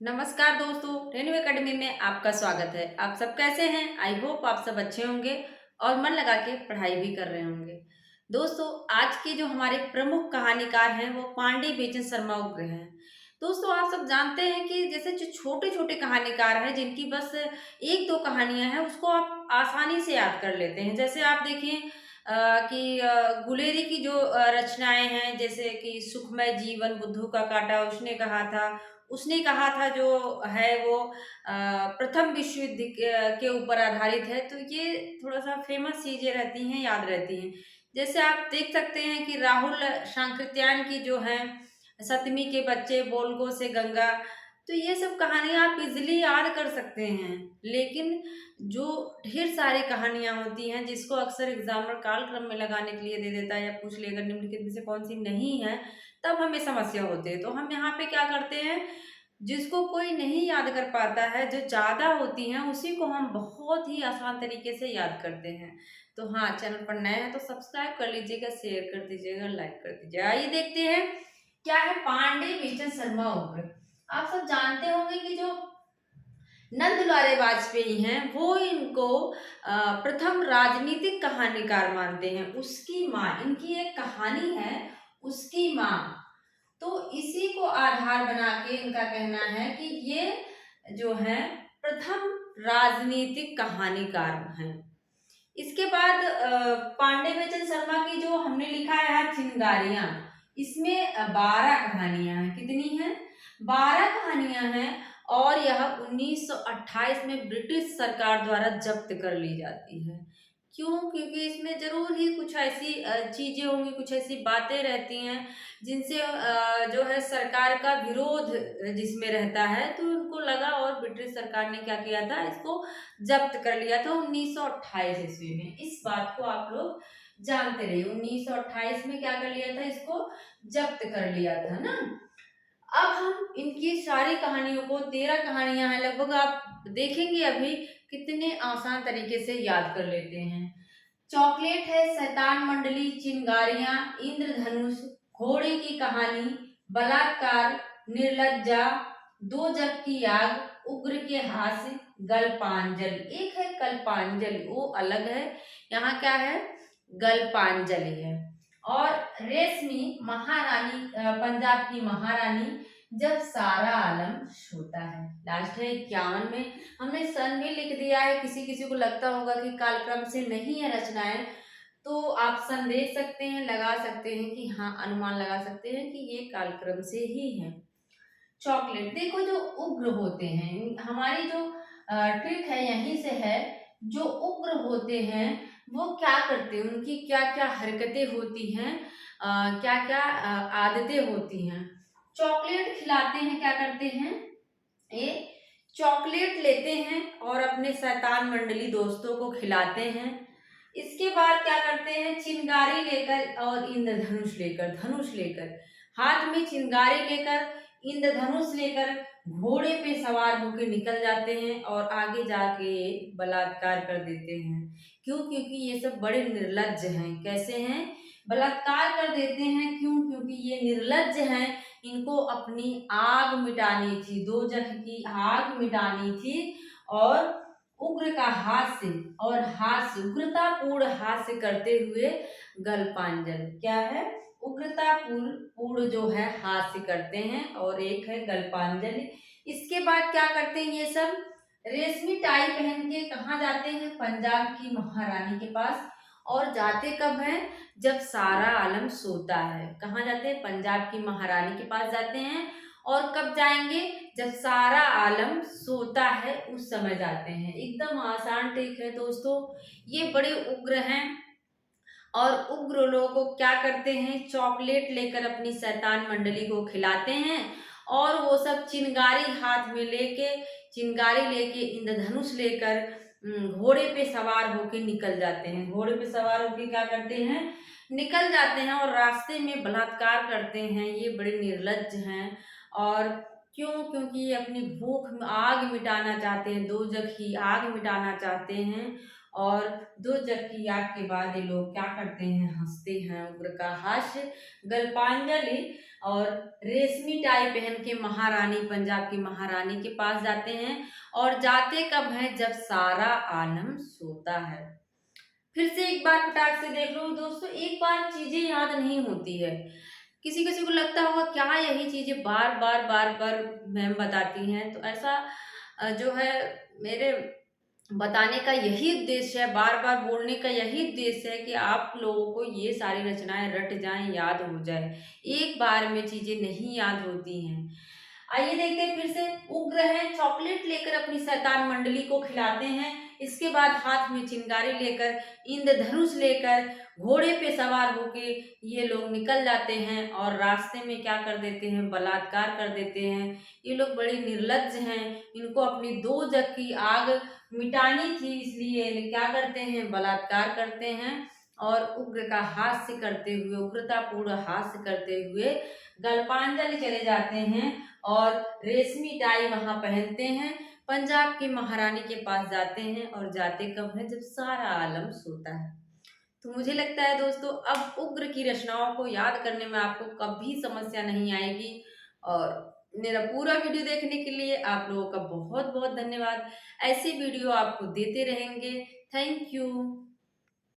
नमस्कार दोस्तों, रेनू एकेडमी में आपका स्वागत है। आप सब कैसे हैं? आई होप आप सब अच्छे होंगे और मन लगा के पढ़ाई भी कर रहे होंगे। दोस्तों, आज के जो हमारे प्रमुख कहानीकार हैं वो पांडे बेचन शर्मा उग्र हैं। दोस्तों, आप सब जानते हैं कि जैसे जो छोटे-छोटे कहानीकार हैं जिनकी बस 1-2 कहानियाँ हैं उसको आप आसानी से याद कर लेते हैं। जैसे आप देखें कि गुलेरी की जो रचनाएँ हैं जैसे कि सुखमय जीवन, बुद्धू का काटा उसने कहा था जो है वो प्रथम विश्व युद्ध के ऊपर आधारित है, तो ये थोड़ा-सा फेमस चीज़ें रहती हैं, याद रहती हैं। जैसे आप देख सकते हैं कि राहुल सांकृत्यायन की जो है सतमी के बच्चे, बोलगो से गंगा, तो ये सब कहानियाँ आप इज़िली याद कर सकते हैं। लेकिन जो ढेर सारी कहानियाँ होती हैं जिसको अक्सर एग्ज़ामर कालक्रम में लगाने के लिए दे देता है या पूछ लेगा निम्नलिखित में से कौन-सी नहीं है, तब हमें समस्या होती है। तो हम यहाँ पे क्या करते हैं, जिसको कोई नहीं याद कर पाता है, जो ज़्यादा होती हैं, उसी को हम बहुत ही आसान तरीके से याद करते हैं। तो हाँ, चैनल पर नए हैं तो सब्सक्राइब कर लीजिएगा, शेयर कर दीजिएगा, लाइक कर दीजिएगा। आइए देखते हैं, क्या है पांडे बेचन शर्मा उग्र। आप सब जानते होंगे कि जो नंद दुलारे वाजपेयी हैं, वो इनको प्रथम राजनीतिक कहानीकार मानते हैं। उसकी माँ, इनकी एक कहानी है, उसकी माँ। तो इसी को आधार बना के इनका कहना है कि ये जो है प्रथम राजनीतिक कहानीकार हैं। इसके बाद पांडे बेचन शर्मा की जो हमने लिखा है चिंगारियां, इसमें 12 कहानियां हैं। कितनी हैं? 12 कहानियां हैं और यह 1928 में ब्रिटिश सरकार द्वारा जब्त कर ली जाती है। क्यों? क्योंकि इसमें ज़रूर ही कुछ ऐसी चीज़ें होंगी, कुछ ऐसी बातें रहती हैं जिनसे जो है सरकार का विरोध जिसमें रहता है, तो उनको लगा और ब्रिटिश सरकार ने क्या किया था, इसको जब्त कर लिया था 1928 ईस्वी में। इस बात को आप लोग जानते रहिए, 1928 में क्या कर लिया था, इसको जब्त कर लिया था ना। अब हम इनकी सारी कहानियों को, 13 कहानियां हैं लगभग, आप देखेंगे अभी कितने आसान तरीके से याद कर लेते हैं। चॉकलेट है, शैतान मंडली, चिंगारियां, इंद्रधनुष, घोड़े की कहानी, बलात्कार, निर्लज्जा, दो जग की आग, उग्र के हास्य, गल्पांजलि। एक है कल्पांजलि, वो अलग है। यहाँ क्या है? गल्पांजलि है। और रेशमी महारानी, पंजाब की महारानी, जब सारा आलम सोता है। लास्ट है 51 में। हमने सन भी लिख दिया है, किसी किसी को लगता होगा कि कालक्रम से नहीं है रचनाएं, तो आप सन देख सकते हैं, लगा सकते हैं कि हाँ, अनुमान लगा सकते हैं कि ये कालक्रम से ही है। चॉकलेट देखो, जो उग्र होते हैं, हमारी जो ट्रिक है यहीं से है। जो उग्र होते हैं वो क्या करते हैं, उनकी क्या क्या हरकतें होती हैं, क्या क्या आदतें होती हैं। चॉकलेट खिलाते हैं, क्या करते हैं, ये चॉकलेट लेते हैं और अपने शैतान मंडली दोस्तों को खिलाते हैं। इसके बाद क्या करते हैं, चिंगारी लेकर और इंद्रधनुष लेकर, धनुष लेकर, हाथ में चिंगारी लेकर, इंद्रधनुष लेकर घोड़े पे सवार होकर निकल जाते हैं और आगे जाके बलात्कार कर देते हैं। क्यों? क्योंकि ये सब बड़े निर्लज्ज हैं। कैसे हैं? बलात्कार कर देते हैं। क्यों? क्योंकि ये निर्लज्ज हैं। इनको अपनी आग मिटानी थी, दो जग की आग मिटानी थी। और उग्र का हास्य, और हास्य, उग्रतापूर्ण हास्य करते हुए गल्पांजलि। क्या है? उग्रतापूर्ण पूर्ण जो है हास्य करते हैं, और एक है गल्पांजलि। इसके बाद क्या करते हैं ये सब, रेशमी टाई पहन के कहाँ जाते हैं, पंजाब की महारानी के पास। और जाते कब हैं, जब सारा आलम सोता है। कहाँ जाते हैं? पंजाब की महारानी के पास जाते हैं। और कब जाएंगे? जब सारा आलम सोता है उस समय जाते हैं। एकदम आसान ट्रिक है दोस्तों। ये बड़े उग्र हैं और उग्र लोगों को क्या करते हैं, चॉकलेट लेकर अपनी शैतान मंडली को खिलाते हैं। और वो सब चिंगारी हाथ में लेके, चिंगारी लेके, इंद्रधनुष लेकर घोड़े पे सवार होके निकल जाते हैं। घोड़े पे सवार होके क्या करते हैं, निकल जाते हैं और रास्ते में बलात्कार करते हैं। ये बड़े निर्लज्ज हैं। और क्यों? क्योंकि ये अपनी भूख में आग मिटाना चाहते हैं, दो जग की आग मिटाना चाहते हैं। और दो जग की आग के बाद ये लोग क्या करते हैं, हंसते हैं। उग्र का हास्य, गल्पांजलि। और रेशमी टाई पहन के महारानी, पंजाब की महारानी के पास जाते हैं। और जाते कब हैं? जब सारा आलम सोता है। फिर से एक बार फटाक से देख लो दोस्तों, एक बार चीजें याद नहीं होती है। किसी किसी को लगता होगा क्या यही चीजें बार बार बार बार मैम बताती हैं, तो ऐसा जो है मेरे बताने का यही उद्देश्य है, बार बार बोलने का यही उद्देश्य है कि आप लोगों को ये सारी रचनाएं रट जाएं, याद हो जाए। एक बार में चीजें नहीं याद होती हैं। आइए देखते हैं फिर से। उग्र है, चॉकलेट लेकर अपनी शैतान मंडली को खिलाते हैं। इसके बाद हाथ में चिंगारी लेकर, इंद्रधनुष लेकर, घोड़े पे सवार होके ये लोग निकल जाते हैं और रास्ते में क्या कर देते हैं? बलात्कार कर देते हैं। ये लोग बड़े निर्लज्ज हैं। इनको अपनी दो जग की आग मिटानी थी, इसलिए ये क्या करते हैं? बलात्कार करते हैं। और उग्र का हास्य करते हुए, उग्रतापूर्ण हास्य करते हुए गल्पांजलि चले जाते हैं और रेशमी टाई वहां पहनते हैं, पंजाब की महारानी के पास जाते हैं। और जाते कब है? जब सारा आलम सोता है। तो मुझे लगता है दोस्तों, अब उग्र की रचनाओं को याद करने में आपको कभी समस्या नहीं आएगी। और मेरा पूरा वीडियो देखने के लिए आप लोगों का बहुत बहुत धन्यवाद। ऐसे वीडियो आपको देते रहेंगे। Thank you.